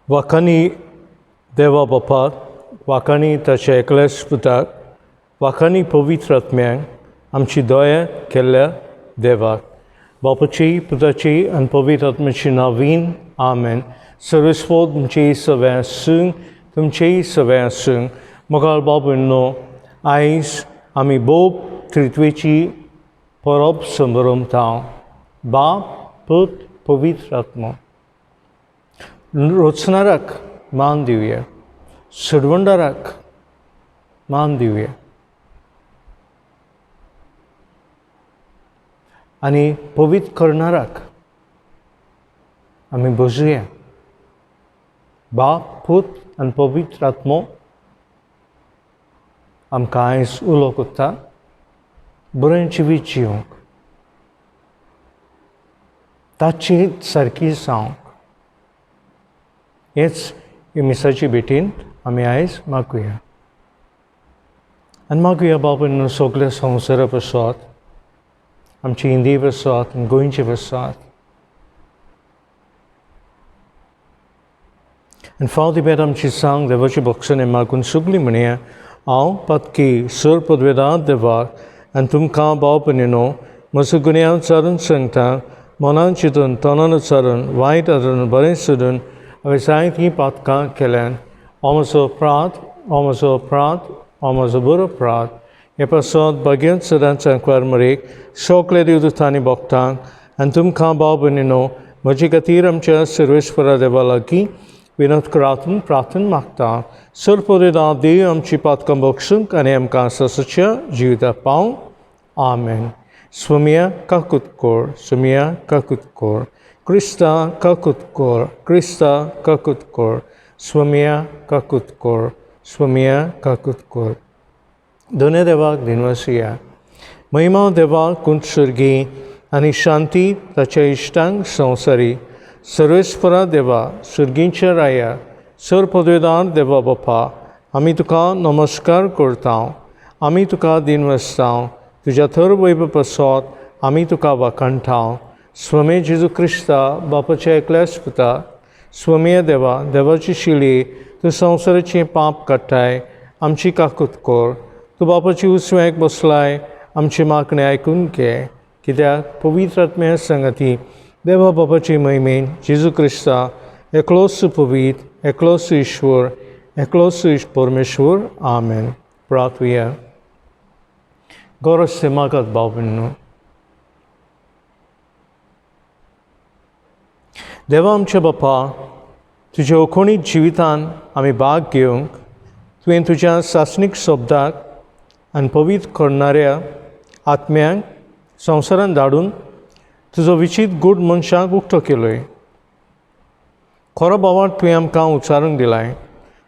वाखाणी देवा बापाक, वाखाणी ताच्या एकल्याच पुताक, वाखाणी पवित्र आत्म्यांक, आमची दया केल्ल्या देवाक, बापाची, पुताची आनी पवित्र आत्म्याची नांवीन आमेन. सर्वस्वो तुमचेय सगळ्या आसूं, तुमचेय सगळ्या आसूं. मोगाळ बाबूंनो, आयज आमी बोब त्रित्वेची परब संभरमतांव. बाप, पूत, पवित्र आत्मा. रोचणाराक मान दिवया, सुडवंडाराक मान दिवया आनी पवित्र करणाराक आमी बजुया. बाप, पूत आनी पवित्र आत्मो आमकां आयज उलो कोत्ता बरें जिवीत जिवंक, ताची सारकी जावंक. हेच हे मिसाची भेटीन आमी आयज मागुया. आनी मागुया बाबून सगल्या संवसारा पासत, आमची हिंदी पासत, गोंयचे पासत. आनी फावती बेद आमची सांग देवाची बक्षणे मागून सुगली म्हणया. हांव पातकी सर पदवेदार देवाक आनी तुमकां बावपणीनो म्हजो गुन्यांव चारून सांगता. मनान चिंतून, तोंडान चारून, वायट आदरून, बरें सोदून हांवें जायतीं पातकां केल्यान. हो म्हजो अपराध, हो म्हजो अपराध, हो म्हजो बरो अपराध. हे पासत भगवंत सदांच सांकवार मरेक सगल्या देवदूतांनी भक्तांक आनी तुमकां भाव भयणीनो म्हजे खातीर आमच्या सर्वेस्परा देवा लागीं विनोद करातून प्रार्थना मागता. सर पदवेदार देव आमची पातकां बक्षूंक आनी आमकां ससाच्या जिविताक पावंक. आमेन. स्वमिया काकूत कोर, स्वमिया काकूत कोर. क्रिस्ता काकूत कोर, क्रिस्ता काकूत कोर. स्वमिया काकूत कोर, स्वमिया काकूत कोर. दोने देवाक दिनवासिया. महिमा देवाक कुंत सर्गी आनी शांती ताच्या इश्टांक संवसारी. सर्वेस्परा देवा, सर्गींच्या राया, सर पदवेदार देवा बापा, आमी तुका नमस्कार करता. आमी तुका दिनवासता. तुज्या थर वैभव पासत आमी तुका वाखाणटा. स्वमे जेजू क्रिस्ता बापाच्या एकल्याच पुता. स्वमेय देवा, देवाची शिली, तूं संवसाराचें पाप काडटाय, आमची काकूत कोर. तूं बापाची उजव्याक बसलाय, आमची मागणी आयकून घे. कित्याक पवित्र आत्म्या सांगाती देवा बापाची महिमेन जेजू क्रिस्ता एकलोच पवित्र, एकलोच ईश्वर, एकलोच परमेश्वर. आमेन. प्रार्थुया. गौरव मागत बाबूंनो. देवा आमच्या बापा, तुज्या अखोणीत जिवितान आमी भाग घेवंक तुवें तुज्या सासणीक शब्दाक आनी पवित्र करणाऱ्या आत्म्यांक संवसारान धाडून तुजो विचित गूढ मनशाक उक्तो केलोय. खरो बाबा तुवें आमकां उच्चारूंक दिलाय.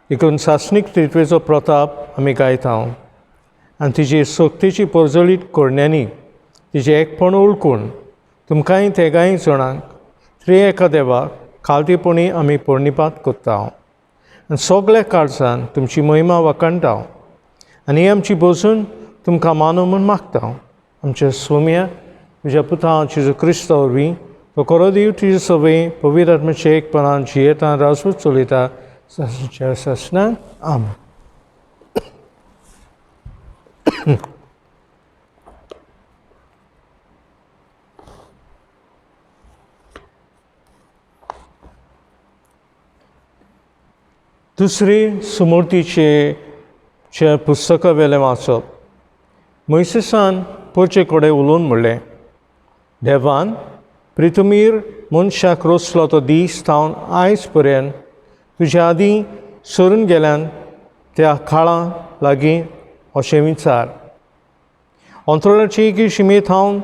देखून सासणीक त्रित्वेचो प्रताप आमी गायता आनी तिजी सक्तीची परजळीत करण्यांनी तिजें एकपण ओळखून तुमकांय तेगाय जाणांक त्रिएका देवाक खालतीपणी आमी प्रणिपात करता आनी सगल्या काळजान तुमची महिमा वाखाणटा. आनी ही आमची बसून तुमकां मानो म्हूण मागता. आमच्या स्वम्या तुज्या पुता जेजू क्रिस्ता वरवीं तो खरो देव तुजे सवय पवित्र आत्म्याच्या एकपणान जियेता, राजवत चलयता सासणाक. आमेन. दुसरी सुमूर्तीचे पुस्तकां वेलें वाचप. मोइसेसान पोरचे कडेन उलोवन म्हणलें, देवान प्रितुमीर मनशाक रोचलो तो दीस थावन आयज पर्यंत तुज्या आदीं सरून गेल्यान त्या काळा लागीं अशें विचार. अंतराळाची एकी शिमे थावन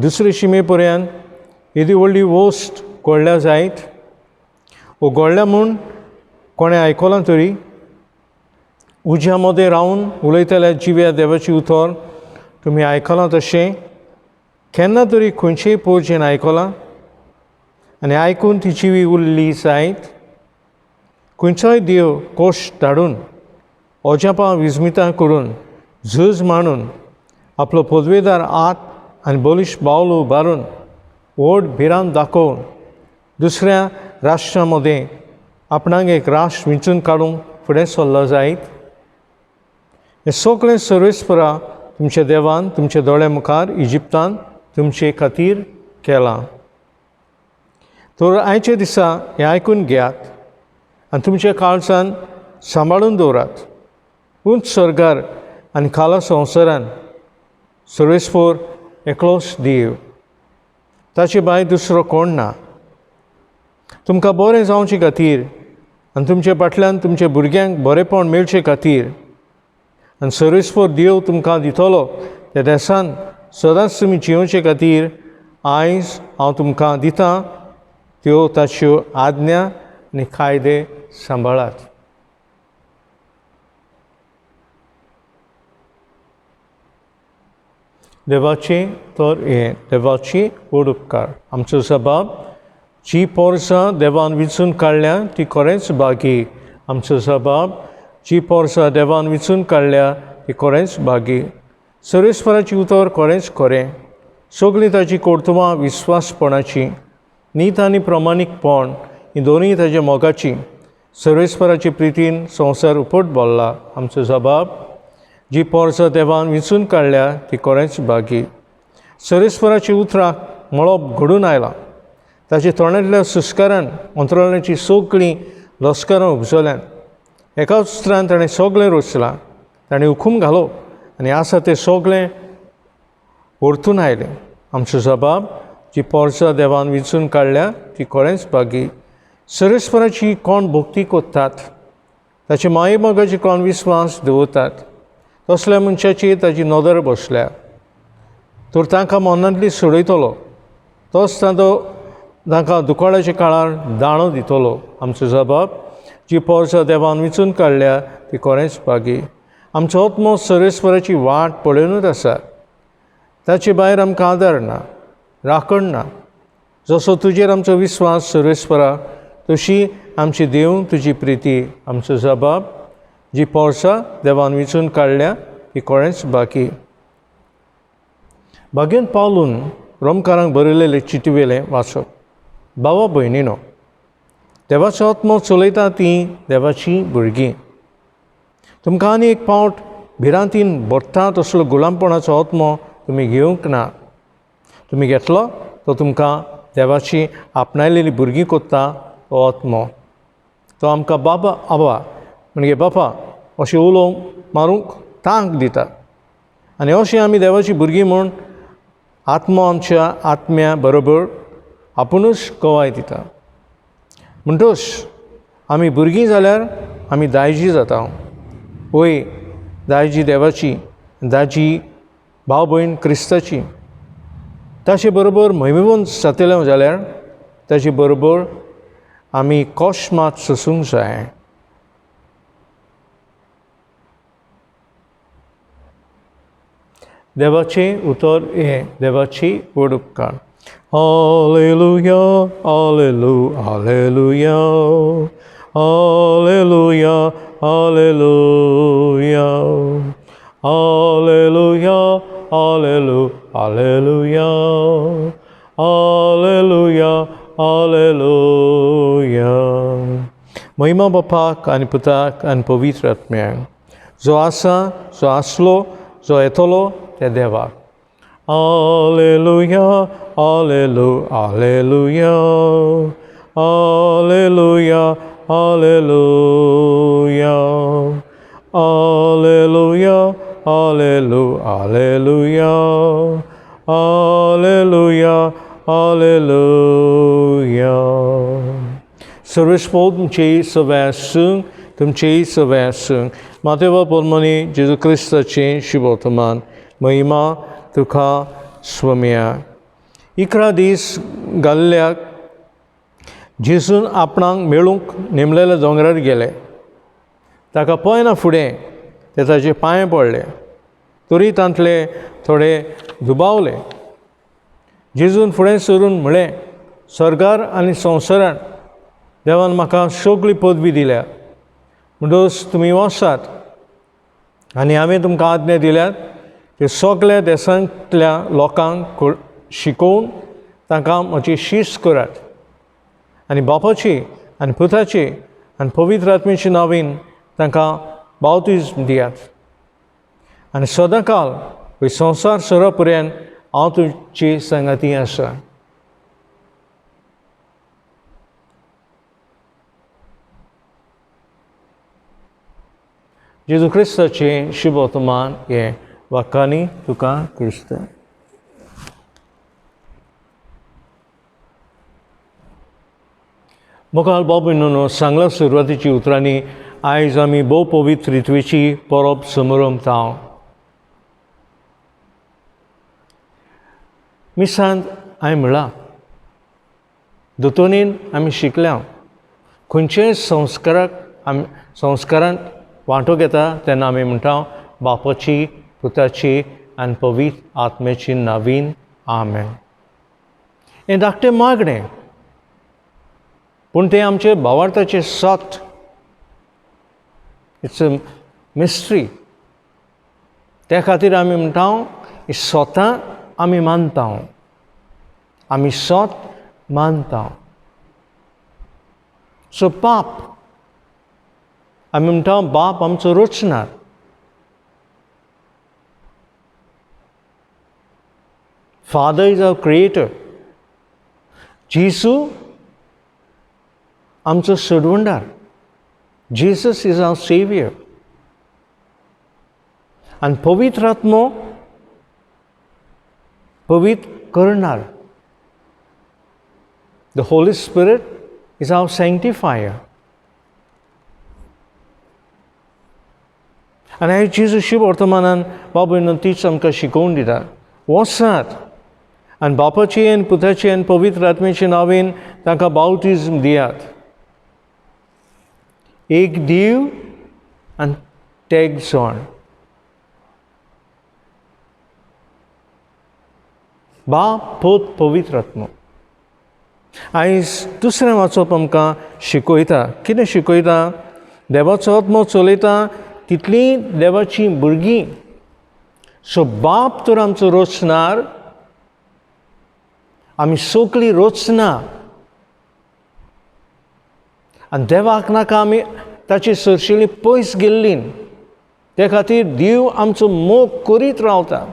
दुसरे शिमे पर्यंत येदी व्हडली वोस्त घडल्या जायत वो घडल्या म्हूण कोणें आयकलां तरी? उज्या मदें रावन उलयतल्या जिव्या देवाची उतर तुमी आयकलां तशें? केन्ना तरी खंयचेय पोरचेन आयकलां? आनी आयकून ती जिवी उरली जायत? खंयचोय देव कोश्ट धाडून अजापां विस्मितां करून झूज मांडून आपलो पदवेदार हात आनी बलिश्ट बावलो उबारून व्हड भिरांत दाखोवन दुसऱ्या राष्ट्रां मदें आपणाक एक राष्ट्र वेंचून काडूंक फुडें सरलो जायत. हें सगळें सर्वेस्परा तुमच्या देवान तुमच्या दोळ्या मुखार इजिप्तान तुमचे खातीर केलां. तर आयच्या दिसा हें आयकून घेयात आनी तुमच्या काळजान सांबाळून दवरात. उंच स्वर्गार आनी खाला संवसारान सर्वेस्पर एकलोच देव, ताचे भायर दुसरो कोण ना. तुमकां बरें जावचे खातीर आनी तुमच्या फाटल्यान तुमच्या भुरग्यांक बरेंपण मेळचे खातीर आनी सर्वेस्पर देव तुमकां दितलो त्या देसान सदांच तुमी जिवचे खातीर आयज हांव तुमकां दितां त्यो ताच्यो आज्ञा आनी कायदे सांबाळात. देवाची व्हड उपकार. आमचो जबाब, जी पोरसां देवान विचून काडल्या ती खरेंच भागी. आमचो जबाब, जी पोरसां देवान विचून काडल्या ती खरेंच भागी. सर्वेस्पराची उतर खरेंच खरें. सगळीं ताची कर्तुवां विस्वासपणाची. नीत आनी प्रमाणीकपण ही दोनूय ताच्या मोगाची. सर्वेस्पराचे प्रितीन संवसार उपट भरला. आमचो जबाब, जी पोरसां देवान विचून काडल्या ती खरेंच भागी. सर्वेस्पराची उतरां मळब घडून आयलां. ताचे तोंडांतल्या सुस्कारान अंतराळाची सगळीं लस्करां उपजल्यान. एकाच उतरान ताणें सगळें रचलां. ताणें हुकूम घालो आनी आसा तें सगळें परतून आयलें. आमचो जबाब, जी पोरसां देवान विचून काडल्या ती खरेंच भागी. सर्वेस्पराची कोण भक्ती कोत्तात, ताचे माये मोगाचे कोण विस्वास दवरतात, तसल्या मनशाची ताची नदर बसल्या. तर तांकां मनांतली सोडयतलो. तोच तांकां दुकाळाच्या काळार दाणो दितलो. आमचो जबाब, जी पोरसां देवान विचून काडल्या ती खरेंच भागी. आमचो आत्मो सर्वेस्पराची वाट पळोवनूच आसा. ताचे भायर आमकां आदार ना, राखण ना. जसो तुजेर आमचो विस्वास सर्वेस्परा, तशी आमची देव तुजी प्रिती. आमचो जबाब, जी पोरसां देवान विचून काडल्या ती खरेंच भागी. भाग्येन पावलून रोमकारांक बरयलेले चिटवेलें वाचप. भावा भयणीनो, देवाचो आत्मो चलयता तीं देवाची भुरगीं. तुमकां आनी एक पावट भिरांतीन भरता तसलो गुलामपणाचो आत्मो तुमी घेवंक ना. तुमी घेतलो तो तुमकां देवाची आपणायलेली भुरगीं कोत्ता तो आत्मो. तो आमकां बाबा आबा म्हणजे बापा अशें उलोवंक मारूंक तांक दिता. आनी अशें आमी देवाची भुरगीं म्हूण आत्मो आमच्या आत्म्या बरोबर आपुणूच कवाय दिता. म्हणटच आमी भुरगीं जाल्यार आमी दायजी जाता. वय दायजी देवाची, दायजी भाव भयण क्रिस्ताची. ताचे बरोबर महिमेवंत जातले जाल्यार ताचे बरोबर आमी कश्ट मात सोंसूंक जाय. देवाचे उतर हे देवाची व्हड उपकार. हालेलुया, हालेलुया, हालेलुया, हालेलुया, हालेलुया, हालेलुया, हालेलुया, हालेलुया, हालेलुया. महिमा बापाक आनी पुताक आनी पवित्र आत्म्याक, जो आसा, जो आसलो, जो येतलो त्या देवाक. हालेलुया, हालेलुया, हालेलुया, हालेलुया, हालेलुया, हालेलुया, हालेलुया, हालेलुया, हालेलुया. सर्वेस्पर तुमचेय सगळे आसूं, तुमचेय सगळे आसूं. मातेवा परमणी जेजू क्रिस्ताचें शुभवर्तमान. महिमा तुका स्वम्या. 11 दीस घाल्ल्याक जेजून आपणाक मेळूंक नेमलेल्या दोंगरार गेले. ताका पळयना फुडें ते ताचे पांय पडले. तरी तांतले थोडे दुबावले. जेजून फुडें सरून म्हळें, स्वर्गार आनी संवसारान देवान म्हाका सगळी पदवी दिल्या. म्हणटच तुमी वचात आनी हांवें तुमकां आज्ञा दिल्यात ते सगळ्या देशांतल्या लोकांक शिकोवन तांकां म्हजी शिस्त करात. आनी बापाची आनी पुताची आनी पवित्र आत्म्याच्या नांवान तांकां बावतिझम दियात आनी सदां काळ ही संवसार सरा पर्यंत हांव तुमची संगाती आसा. जेजू क्रिस्ताचें शुभ वर्तमान हे वाक्यांनी तुका क्रिस्त. मुखार बाबीनो सांगला सुरवातीची उतरांनी आयज आमी भोव पवित्र रित्वेची परब समारंभताव. मिसांत हांवें म्हणलां दोतोनीन आमी शिकल्या खंयचेय संस्कारांत वांटो घेता तेन्ना आमी म्हणटा बापाची पुताची आनी पवित्र आत्म्याची नांवान आमेन. हें धाकटें मागणें पूण तें आमचे भावार्थाचें सत. It's a mystery. त्या खातीर आमी म्हणटा ही स्वता आमी मानता. आमी सत मानता. सो बाप आमी म्हणटा बाप आमचो रचणार. Father is our creator. जेसू आमचो सोडवणदार. Jesus is our Savior. आनी पवित्र आत्मो पवित्र करणार. The Holy Spirit is our sanctifier. आनी हांवें जेजू शुभ वर्तमानान बाबून तीच आमकां शिकोवन दिता. वचात आनी बापाची आनी पुताची आनी पवित्र आत्म्याच्या नांवान तांकां बावतिझम दियात. एक देव आनी तेग जण. बाप पोत पवित्र आत्मो. आयज दुसरें वाचप आमकां शिकयता. कितें शिकयता? देवाचो आत्मो चलयता तितलीं देवाचीं भुरगीं. सो बाप तर आमचो रचणार, आमी सगळीं रचना. आनी देवाक नाका आमी ताची सरशिल्लीं पयस गेल्लीं. ते खातीर देव आमचो मोग करीत रावता.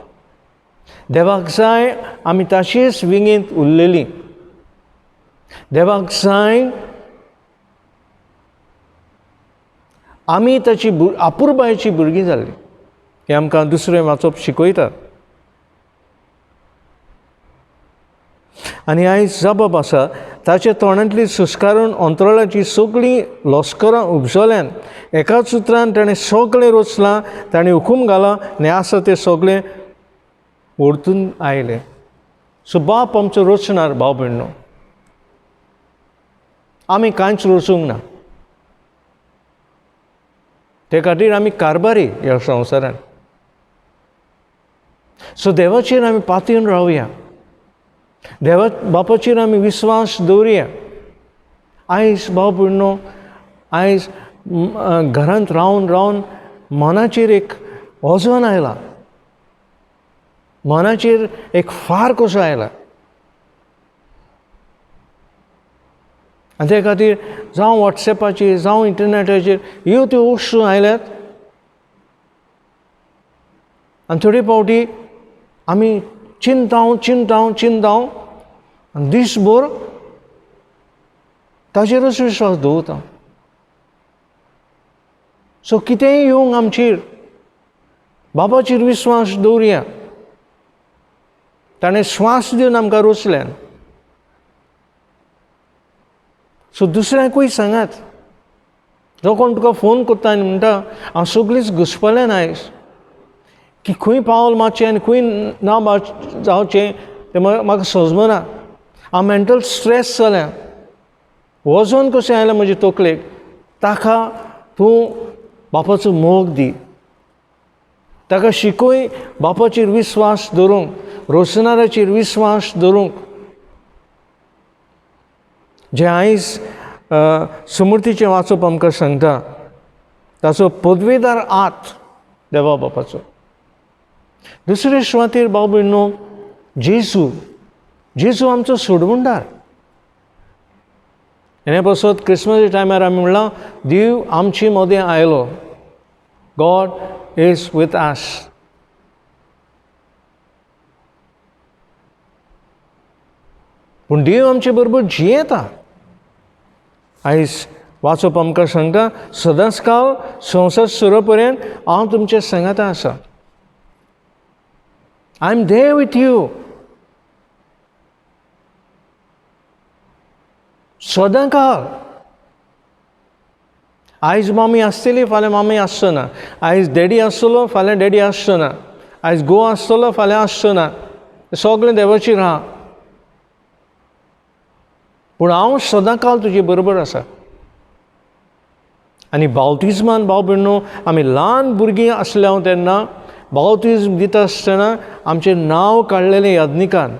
देवाक जाय आमी ताचेच विंगेंत उरलेलीं. देवाक जाय आमी ताची आपुरबायेची भुरगीं जाल्लीं. हें आमकां दुसरें वाचप शिकयता. आनी आयज जबाब आसा ताच्या तोंडांतली सुस्कारून अंतराळाची सगळीं लस्करां उपजल्यान एकाच उतरान ताणें सगळें रचलां. ताणें हुकूम घाला आनी आसा तें सगळें ओडतून आयलें. सो बाप आमचो रचणार भाव भयणो. आमी कांयच रचूंक ना. ते खातीर आमी कारबारी ह्या संवसारांत. सो देवाचेर आमी पातयेवन रावया. देवा बापाचेर आमी विस्वास दवरया. आयज भाव भयणो आयज घरांत रावन रावन मनाचेर एक वजन आयला. मनाचेर एक फार कसो आयला. आनी ते खातीर जावं वॉट्सॅपाचेर जावं इंटरनॅटाचेर ह्यो त्यो वस्तू आयल्यात. आनी थोडे फावटी आमी चिंताव आनी दिसभर ताचेरच विश्वास दवरता. सो कितेंय येवंक आमचेर बाबाचेर विश्वास दवरया. ताणें स्वास दिवन आमकां रचल्यान. सो दुसऱ्यांकूय सांगात. जो कोण तुका फोन करता आनी म्हणटा हांव सगळींच घुस्पलें आयज की खंय पावल मातशें आनी खंय ना जावचें तें म्हाका समजना. हांव मेंटल स्ट्रेस जालें. वजन कशें आयलें म्हजे तकलेक. ताका तूं बापाचो मोग दी. ताका शिकय बापाचेर विस्वास दवरूंक, रोसनाराचेर विस्वास दवरूंक. जें आयज समृद्धीचें वाचप आमकां सांगता ताचो पदवेदार आत देवा बापाचो. दुसरे सुवातेर भाव भयणो जेजू आमचो सोडवणदार. हे पासत क्रिसमसाच्या टायमार आमी म्हणलां देव आमचे मदें आयलो. God is with us. पूण देव आमचे बरोबर जियेता. आयज वाचप आमकां सांगता सदांच काळ संवसार सुरू पर्यंत हांव तुमचे सांगाता आसा. I am there with you. सदां काळ. आयज मामी आसतली फाल्यां मामी आसचना. आयज डॅडी आसतलो फाल्यां डॅडी आसचना. आयज घोव आसतलो फाल्यां आसचना. सगळें देवाचेर आहा. पूण हांव सदां काळ तुजे बरोबर आसा. आनी बावतिजमान भाव भयणो आमी ल्हान भुरगीं आसल्या तेन्ना बावतिजम दिता आसतना आमचें नांव काडलेलें यादनिकान.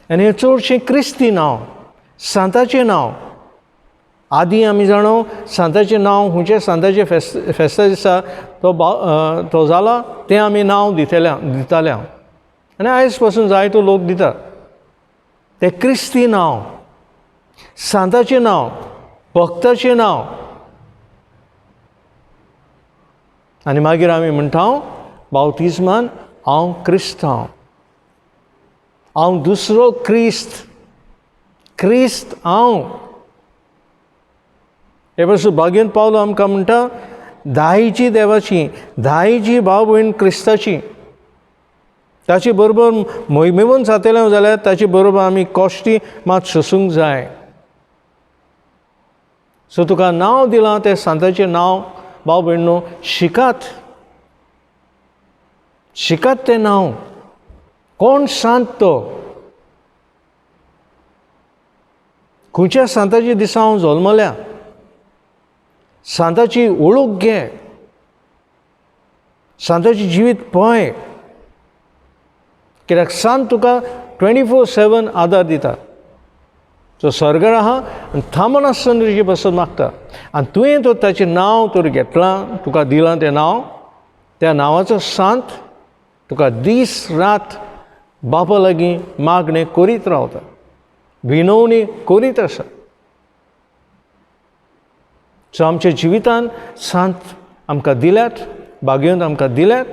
आनी हें चडशें क्रिस्ती नांव, सांताचें नांव. आदीं आमी जाणो सांताचें नांव खंयच्या सांताचे फेस्ता दिसा तो जाला तें आमी नांव दिताले. आनी आयज पासून जायतो लोक दिता तें क्रिस्ती नांव, सांताचें नांव, भक्ताचें नांव. आनी मागीर आमी म्हणटा बावतिजमान हांव क्रिस्तांव. हांव दुसरो क्रिस्त. क्रिस्त हांव. हे पासून भाग्यन पावलो आमकां म्हणटा दायेची देवाची, दायेची भाव भयण क्रिस्ताची. ताचे बरोबर मोहिमेवन जातलें जाल्यार ताचे बरोबर आमी कश्टी मात सोसूंक जाय. सो तुका नांव दिलां तें सांताचें नांव भाव भयणो शिकात. शिकात तें नांव. कोण सांत तो? खंयच्या सांताच्या दिसा हांव जल्मल्या. सांताची वळूख घे. सांताची जिवीत पळय. कित्याक सांत तुका 24/7 आदार दिता. तो स्वर्गार आहा आनी थांबून आसतना तुजे बसून मागता. आनी तुवें तो ताचें नांव तर घेतलां, तुका दिलां तें नांव. त्या नांवाचो सांत तुका दीस रात बापा लागीं मागणें करीत रावता, विनवणी करीत आसा. सो आमच्या जिवितान सांत आमकां दिल्यात, भाग्यवंत आमकां दिल्यात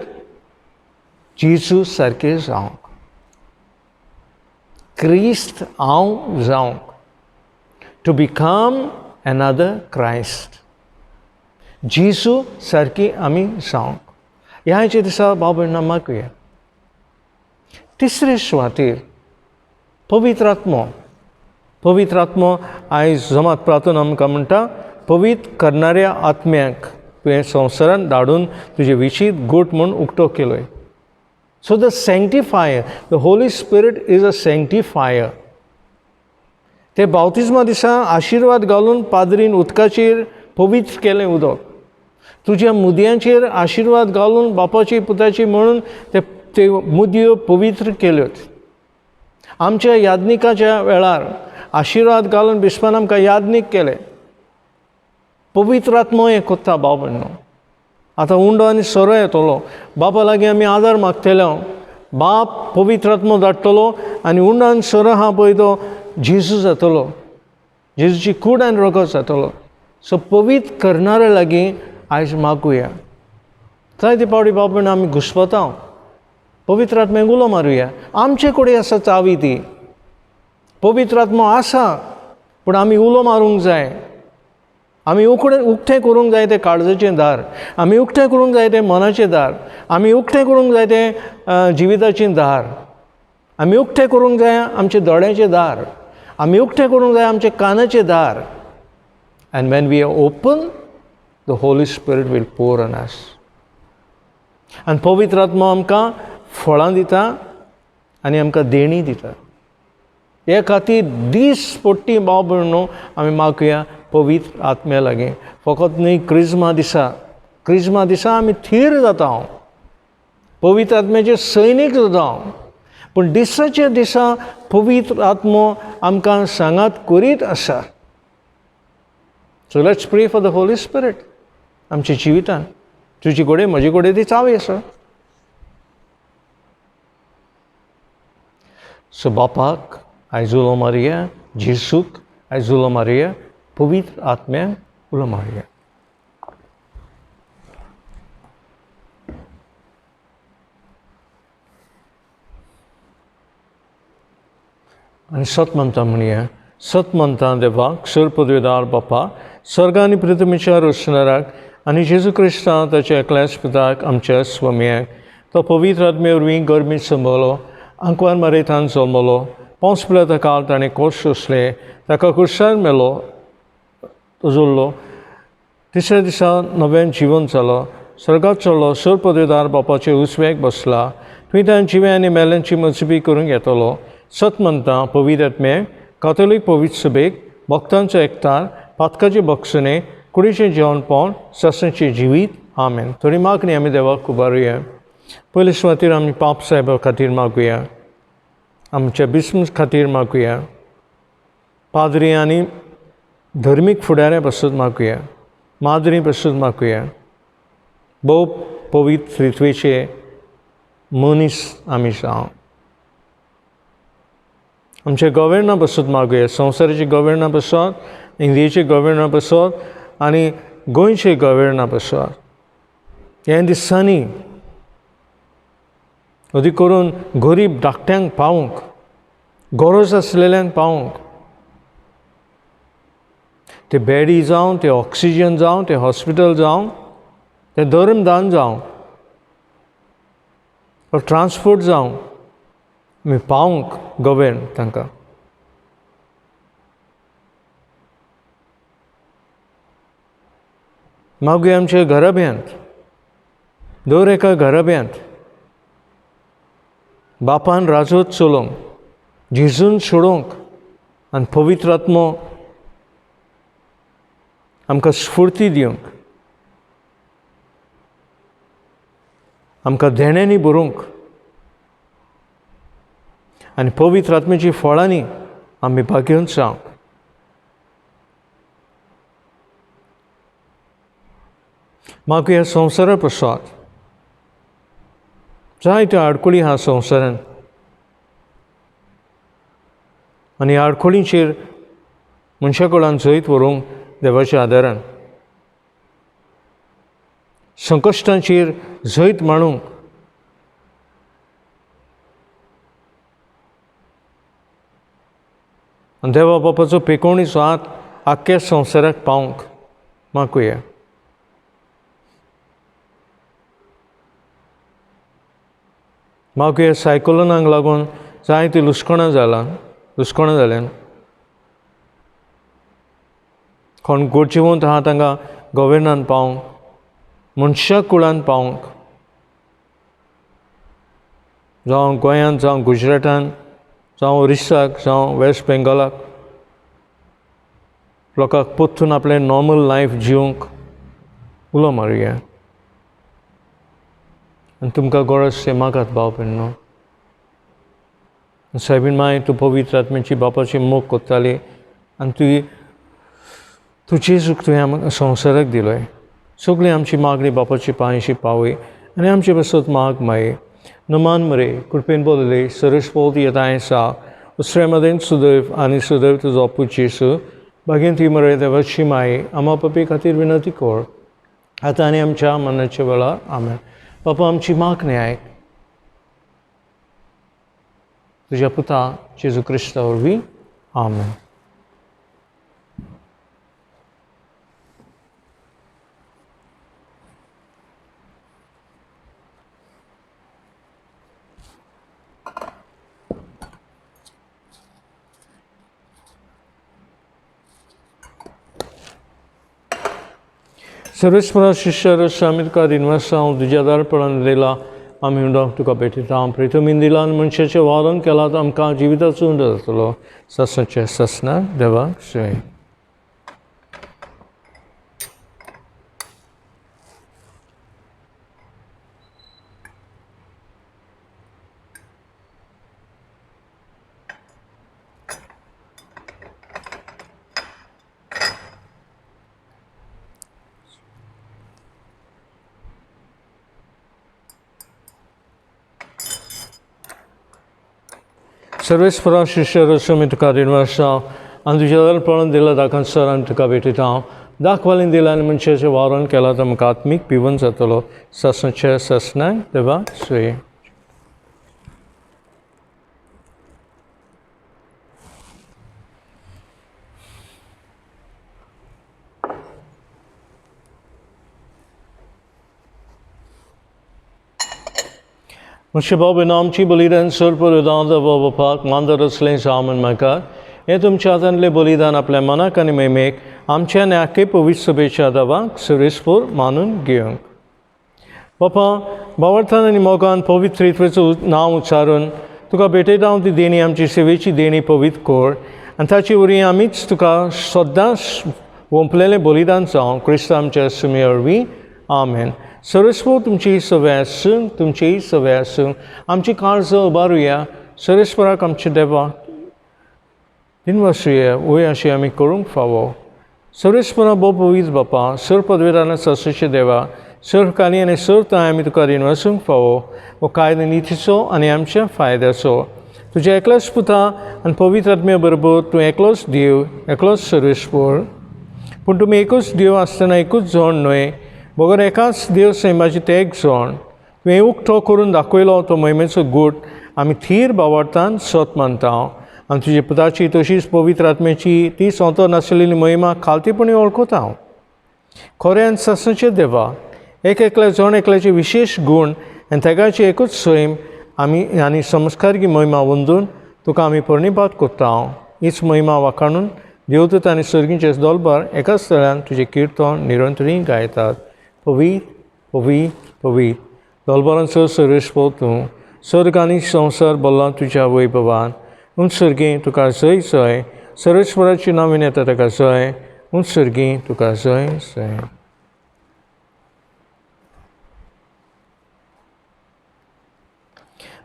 जेजू सारके जावंक, क्रिस्त हांव जावंक. To become another Christ. जेजू सारकी आमी जावंक. ह्याचे दिसा भाव भयणां मागुया. तिसरे सुवातेर पवित्र आत्मो. पवित्र आत्मो आयज जमात प्रार्थना आमकां म्हणटा पवित्र करणाऱ्या आत्म्याक तुवें संवसारांत धाडून तुजे विशीं गोट म्हूण उक्तो केलोय. So the sanctifier, the holy spirit is a sanctifier. ते बावतिजमा दिसा आशिर्वाद घालून पाद्रीन उदकाचेर पवित्र केलें उदक. तुज्या मुदयांचेर आशिर्वाद घालून बापाची पुताची म्हणून ते मुदयो पवित्र केल्योत. आमच्या यादनिकाच्या वेळार आशिर्वाद घालून बिस्मान आमकां यादनीक केलें. पवित्र आत्मो हें कोत्ता भाव भयणो. आतां उंडो आनी सोरो येतलो. बापा लागीं आमी आदार मागतले. बाप पवित्र आत्मो धाडटलो आनी उंडो आनी सोरो आहा पळय तो जेजू जातलो. जेजूची कूड आनी रगत जातलो. सो पवित्र करणाऱ्या लागीं आयज मागुया. जायते पावटी बाब भयण आमी घुस्पता. पवित्र आत्म्याक उलो मारुया. आमचे कडेन आसा चावी ती. पवित्र आत्मो आसा पूण आमी उलो मारूंक जाय. आमी उक्तें करूंक जाय तें काळजाचें दार. आमी उक्तें करूंक जाय तें मनाचें दार. आमी उक्तें करूंक जाय तें जिविताचें दार. आमी उक्तें करूंक जाय आमचें दोळ्याचें दार. आमी उक्तें करूंक जाय आमचें कानाचें दार. And when we are open, the Holy Spirit will pour on us. आनी पवित्र आत्मा आमकां फळां दिता आनी आमकां देणी दिता. हे खातीर दीस पडटी भाव भयणो आमी मागुया पवित्र आत्म्या लागीं. फकत न्ही क्रिस्मा दिसा आमी थीर जाता. पवित्र आत्म्याचे सैनीक जाता. पूण दिसाच्या दिसा पवित्र आत्मो आमकां सांगात करीत आसा. सो लेट्स प्रे फॉर द होली स्पिरीट आमच्या जिवितान. तुजे कडेन म्हजे कडेन ती चावी आसा. सो बापाक आयज उलो मारया. जेजूक as Ula Maria, पवित्र आत्मा Ula Maria. आणि सत म्हणता म्हणूया सत म्हणता देवाक सर पदवीदार बापा स्वर्गांनी पृथ्वीच्या रचणाराक आनी जेजू क्रिस्तांव ताच्या एकल्याच पिताक आमच्या स्वाम्याक तो पवित्र आत्मे वरवीं गर्मीत संभवलो आंकवार मरेतान जल्मलो पोंस पिलाता काळ ताणें कोश सोंसले ताका कुर्सार मेलो तो जुळ्ळो तिसऱ्या दिसा नव्यान जिवन जालो स्वर्गात चडलो सर पदवीदार बापाचे उजव्याक बसला थंय ताणें जिव्या आनी मेल्यांची मजबी करूंक येतलो सत म्हणटा पवित्र आत्म्याक कातोलीक पवित्र सभेक भक्तांचो एकठार पातकाचे बक्षणे कुडीचें जेवणपण ससांचें जिवीत आमेन. थोडी मागणी आमी देवाक उबारुया. पयले सुवातेर आमी पाप साहेबा खातीर मागुया आमच्या बिस्म खातीर मागुया पाद्री आनी धर्मीक फुडाऱ्या पासून मागुया माद्री पासून मागुया भोव पवित्र रित्वेचे मनीस आमी जावं आमच्या गव्हर्नरा पासून मागुया संवसाराचे गव्हर्नरा पासून इंडियेचे गव्हर्नरा पासून आनी गोंयचे गव्हर्नरा पासून ह्या दिसांनी अदीक करून गरीब धाकट्यांक पावूंक गरज आसलेल्यांक पावूंक ते बेडी जावं ते ऑक्सिजन जावं ते हॉस्पिटल जावं ते धर्मदान जावं ट्रान्सपोर्ट जावं आमी पावूंक गव्हर्न तांकां मागुया आमच्या घराब्यांत दर एका घराब्यांत बापान राजवत चलोवंक झिजून सोडोवंक आनी पवित्र आत्मो आमकां स्फूर्ती दिवंक आमकां देण्यांनी भरूंक आनी पवित्र आत्म्याची फळांनी आमी भाग्यवंत जावंक मागुया संवसारा पासून जायत्यो आडखळी आहा संवसारान आनी आडखळींचेर मनशा कडल्यान जैत व्हरूंक देवाच्या आदारान संकश्टांचेर जैत मांडूंक आनी देवा बापाचो पेकोवणीचो हात आख्ख्या संवसाराक पावूंक मागुया. मागुया सायक्लोनाक लागून जायतीं लुस्कोणां जाल्यान कोण गोडजिवंत आहा तांकां गव्हर्नरान पावूंक मनशा कुळान पावूंक जावं गोंयांत जावं गुजरातान जावं ओरिसाक जावं वेस्ट बेंगॉलाक लोकांक परतून आपलें नॉर्मल लायफ जिवंक उलो मारुया आनी तुमकां गरज तें मागात भाव भयणो. सायबीण माय तूं पवित्र आत्म्याची बापाची मोग कोत्ताली आनी तूं जेजूक तुवें संवसाराक दिलोय सगळी आमची मागणी बापाची पांयशी पावय आनी आमचे पासत माग माये नमान मरे कृपेन बोलले सरस पोल येताय सा उसरे मदेन सुदैव आनी सुदैव तुजो पूत जेसू बागेन ती मरे देवाची माये आमा पपी खातीर विनंती कर आतां आनी आमच्या मनाच्या वेळार आमेन. बापा आमची मागणी आयक तुज्या पुता जेजू क्रिस्ता वरवीं आमेन. सर्वेस्परा शिष्य सामितकार दिनवासा हांव तुज्या दारपणान दिला आमी हुंडोंक तुका भेटयता प्रितमीन दिला मनशाचें वालन केलां तर आमकां जिविताचो हुंडो जातलो ससाच्या ससना देवाक जय. सर्वेस्परा शिष्य रसमित कार्य आणि तुझ्या अर्पण दिलं दाखन सर आनी तुका भेटयता हांव दाखवालीन दिला आनी मनशाचें वावरण केलां तर म्हाका आत्मीक पिवन जातलो ससनाच्या ससनाक देवा सुये Moshe Bob Namchi Bolidan Surpur Udanda Boba Park, Mandarasling Saman Maka, Etum Chatanle Bolidan Aplemana Kanimek, Amchan Ake Povisabesha Davak, Surispur, Manun Gyung. Papa, Bavartan and Mogan, Povit Tritwitsu now Charun, Tuka Bete down the Deni Amchi Sevichi Deni Povit Kor, and Tachi Uri Amits Tuka Sodash Womplele Bolidan Song, Christam Chesumi Arvi, Amen. सरस्वो तुमची सवॅसून तुमची सवॅसून आमची काळज उबारुया सरस्वराक आमचे देवा दिनवासुया वय अशी आमी करूंक फावो सरस्वरा बो पवीत बापा सर पदवेदाना ससुचे देवा सर काली आनी सर ताय आमी तुका दिनवासूंक फावो वो कायदे नितीचो आनी आमच्या फायद्याचो तुज्या एकल्याच पुता आनी पवित्र आत्म्या बरोबर तूं एकलोच देव एकलोच सरस्वर पूण तुमी एकूच देव आसतना एकूच जण न्हय बगर एकाच देव सैमाचे ते एक जण तुवें उक्तो करून दाखयलो तो महिमेचो गूट आमी थीर बावरतान सत मानता आनी तुजे पुताची तशीच पवित्र आत्म्याची ती स्वतो नाशिल्ली महिमा खालतीपणी वळखता हांव खऱ्यान ससनाचे देवा एक एकल्या जण एकल्याचे विशेष गूण आनी तेगाची एकूच सैम आमी आनी संस्कारगी महिमा वंदून तुका आमी प्रणिपात करता हांव हीच महिमा वाखाणून देवदूत आनी सर्गीचे दोलबार एकाच स्थळान तुजें किर्तन निरंतरी गायतात पवीत पवीत पवीत दोलबारांचो सरस्वो तूं सर्ग आनी संवसार भल्ला तुज्या वैभवान उंच सर्गी तुका जय जय सरस्वराची नांवीन येता ताका जय उंच सर्गी तुका जय जय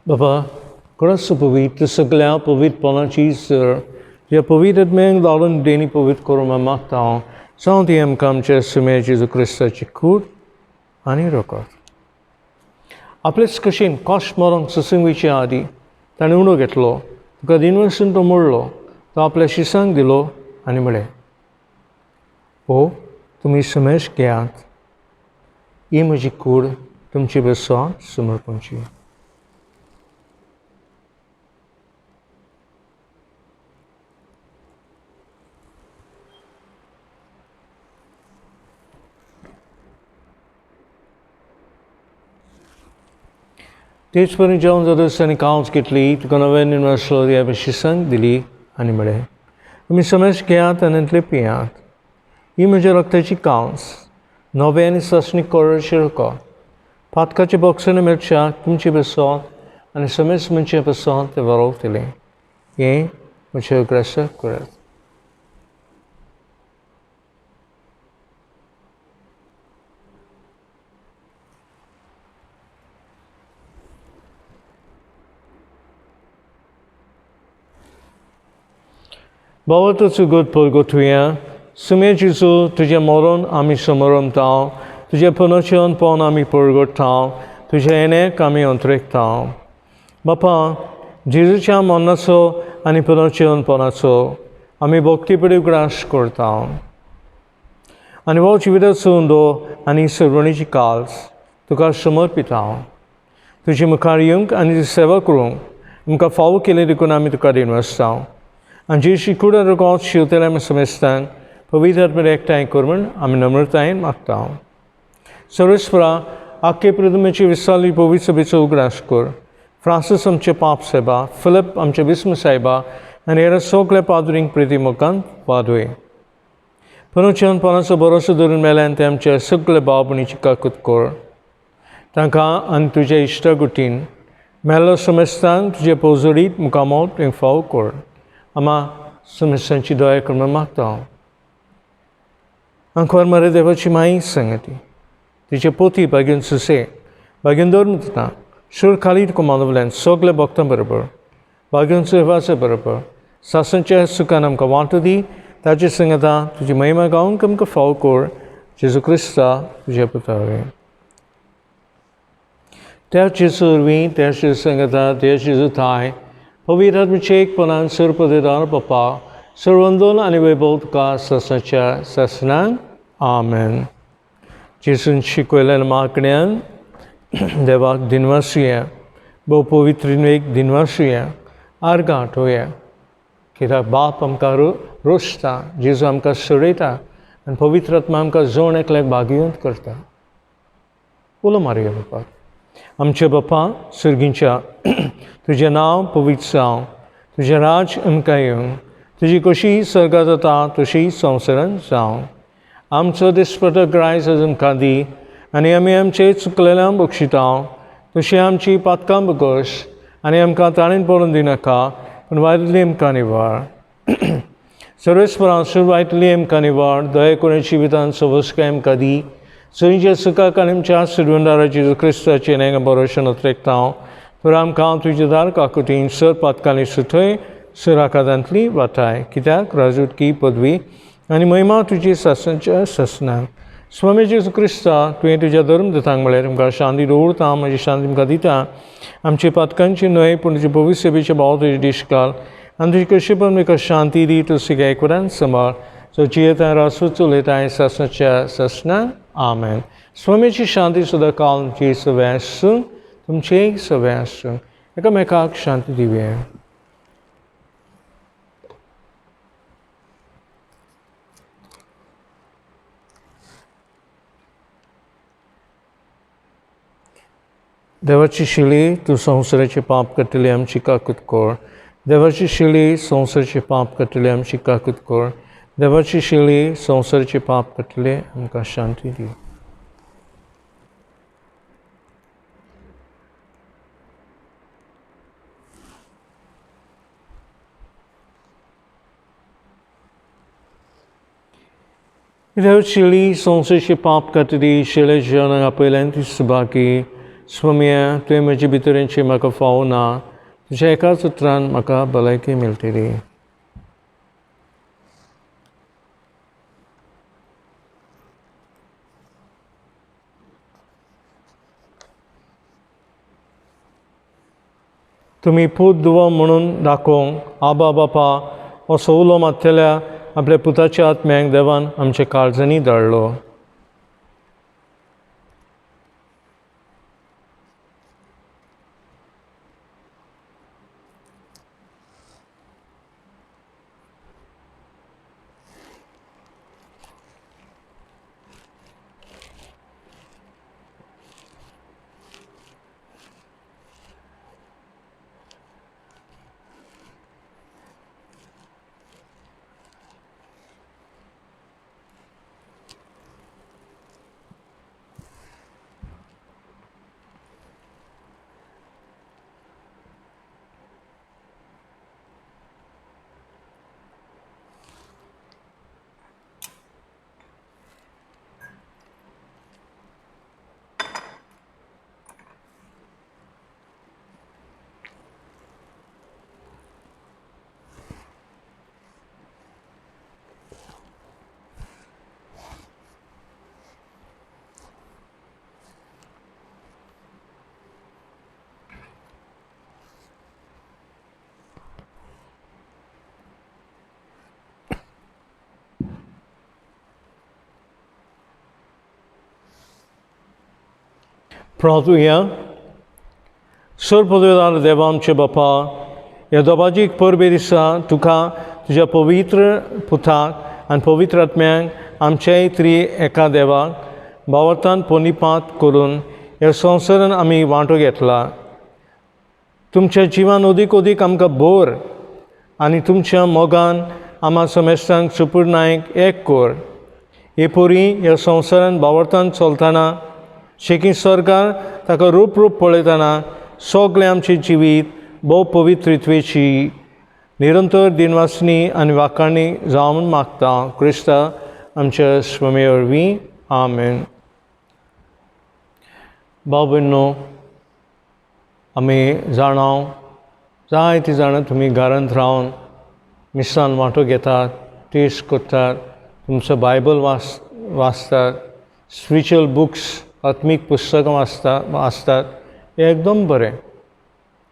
बाबा खरोच पवीत सगळ्या पवित्रपणाची सर ज्या पवित्र आत्म्याक लावन देणी पवित्र करूंक मागता हांव जावं ती आमकां आमच्या सुमे जेजू क्रिस्ताची खूट आनी रोखड आपलेच कशेन कश्ट मरोंक ससूंगेच्या आदी ताणें उणो घेतलो तुका दिनवसून तो मोडलो तो आपल्या शिसांक दिलो आनी म्हळें ओ तुमी समेश घेयात ही म्हजी कूड तुमची बेसांत समर्पणची तेच पर्यंत जेवण जातच ताणें कावच घेतली तुका नव्यान निर्मासलो ह्या शिसांक दिली आनी म्हळें तुमी समेश घेयात आनी पियात ही म्हज्या रक्ताची कावंस नवे आनी ससणी कोरडशे रुको फातकाचे बॉक्सांनी मेळच्या तुमची बेसांत आनी समेश म्हणजे बेसांत ते वरोवतलें हें म्हजे अग्रेसर करात बाबा तुजो गोड पळगो तुया सुमे जेजू तुजें मरण आमी समरमताव तुजें पुनर्जन पावन आमी परगडटाव तुज्या येण्याक आमी अंतरेकताव बापा जेजूच्या मरणाचो आनी पुनर्जनपणाचो आमी भक्तीपडी ग्रास करताव आनी हो जिविताचो उंदो आनी सर्वणीची काल्स तुका समर्पिताव तुजे मुखार येवंक आनी तुजी सेवा करूंक आमकां फावो केले देखून आमी तुका दिनवासताव आनी जी शिकुडा रगत शिवतले आमी समेस्तांक पवित्र आत्म्यार एकठांय कर म्हूण आमी नम्रतायेन मागता सर्वेस्परा आख्खे प्रथमेची विस्तारली पवित्र सभेचो उगडास कर फ्रांसीस आमचे पाप साहेबा फिलिप आमचे विस्म साहेबा आनी हेर सगळे पाद्रींक प्रिती मोगान वादोय पुनर्जनपणाचो भरोसो धरून मेल्यान ते आमचे सगळे भाव भयणीची काकूत कर तांकां आनी तुज्या इश्टागुटीन मेल्लो समेस्तांक तुजे पोजडीत मुखामोल तुवें फावो कर आमा समेस्तांची दया कर म्हूण मागता आंखवार मरे देवाची माई संगती तिचे पोती बागेन सुसे बागेन दवरतना शूर खाली तुका मानवल्यान सगळे भक्तां बरोबर बागेन सेवाचे बरोबर सासनच्या सुखान आमकां वांटो दी ताचे संगता तुजी महिमा गावूंक आमकां फावो कर जेजू क्रिस्ता तुज्या पुतावे त्या जेजू वरवीं त्या जेजू संगता त्या जेजू थाय पवित्र आत्म्याचे एकपणान सर्पदेदार बापा सर्वंदोल आणि वैभव तुका ससाच्या ससनान आमेन. जेसून शिकवलेल्या मागण्यान देवाक दिनवासुया, भोव पवित्र एक दिनवासुया, आर्गां आठोवया. कित्याक बाप आमकां रोसता, जेजू आमकां सडयता आनी पवित्र आत्मा आमकां जोड एकल्याक भागयंत करता. उलो मारया बापाक. आमचे बापा सर्गींच्या, तुजें नांव पवित्र जावं, तुजें राज अमकां येवं, तुजी कशी सर्गा जाता तशी संवसारांत जावं. आमचो दिसपटो आयज आमकां दी आनी आमी आमचे चुकलेल्यांक बक्षिता तशी आमची पातकां बगोश आनी आमकां ताणेन पडून दिनाका, पूण वायटली आमकां निवार. सर्वेस्परां वायटली आमकां निवार, दया करून जिवितांत सवस्काय आमकां दी. सरीच्या सुखाक आनी आमच्या सुरवंदारा जेजू क्रिस्ताचे नेंगा भरोशा नत्रेकता तर आमकां तुजे दार काकुटीन सर पातकांनी सुथय सुराकादांतली वाटाय. कित्याक राजूटकी पदवी आनी महिमा तुजी सासनाच्या ससनान. स्वामी जेजू क्रिस्ता, तुवें तुज्या धर्मदूतांक म्हळ्यार तुमकां शांती दवरता, म्हजी शांती तुमकां दिता. आमची पातकांची न्हय पूण तुजे पवित्र सेवेचे भाव तुजे दिश्ट घाल आनी तुजी कशी पण म्हाका शांती दी. तूं सिगायकरान सांबाळ, सो जियेता रासूच उलयताय सासनाच्या ससनान आमेन. स्वामीची शांती सुद्दां काल तुमची सवय आसूं, तुमचेय सवय आसूं. एकामेकाक शांती दिवया. देवाची शिली, तूं संवसाराचे पाप काडटली आमची काकूत कोर. देवाची शिली, संवसाराचे पाप काडटली आमची काकूत कोर. देवाची शिली, संवसाराचे पाप काडटली आमकां शांती दी. देवाची शिली, संवसाराचे पाप काडटली शेळे जिवनाक आपयल्यान ती सुबाकी. स्वाम्या, तुवें म्हजे भितरेंची म्हाका फावो ना, तुज्या एकाच उतरान म्हाका भलायकी मेळटली. तुमी पूत दुवा म्हणून दाखोवंक आबा बापा असो उलो मारतल्या आपल्या पुताच्या आत्म्याक देवान आमच्या काळजांनी धाडलो. प्रार्थुया. सर्वपदवीदार देवा आमचे बापा, ह्या दोबाजीक परबे दिसा तुका तुज्या पवित्र पुताक आनी पवित्र आत्म्यांक आमच्याय तरी एका देवाक भावार्थान पोनिपात करून ह्या संवसारान आमी वांटो घेतला. तुमच्या जिवान अदीक अदीक आमकां बोर आनी तुमच्या मोगान आम्हा समेस्तांक सुपूर्णायक एक कोर. हे पोरी ह्या संवसारान भावार्थान चलतना शेकी सरकार ताका रूप पळयतना सगळें आमचें जिवीत भोव पवित्रत्वेची निरंतर दिनवासनी आनी वाखाणणी जावन मागता. क्रिस्ता आमच्या स्वामी वरवीं आमेन. भाव भयणो, आमी जाणाव जायतीं जाणां तुमी घरांत रावन मिसान वांटो घेतात, टेस्ट करतात, तुमचो बायबल वाचतात, स्पिरिच्युअल बुक्स आत्मीक पुस्तकां वाचतात. हें एकदम बरें.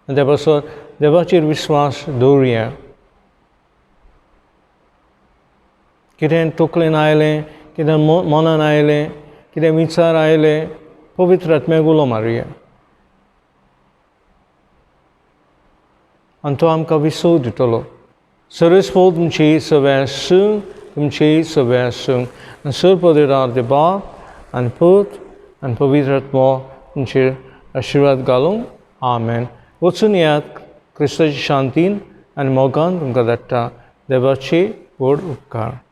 त्या पासून देवाचेर विस्वास दवरया. कितें तकलेन आयलें, कितें मनान आयलें, कितें विचार आयले, पवित्र आत्म्याक उलो मारुया. आनी तो आमकां विसव दितलो. Sarvespol तुमची सगळ्या सूं, तुमची सगळ्या सूं. आनी सर्वपदेदार देवा आनी पूत आनी पवित्र आत्मा तुमचेर आशिर्वाद घालूं. आमेन. वचून यात क्रिस्ताची शांतीन आनी मोगान तुमकां धाडटा. देवाची व्हड उपकार.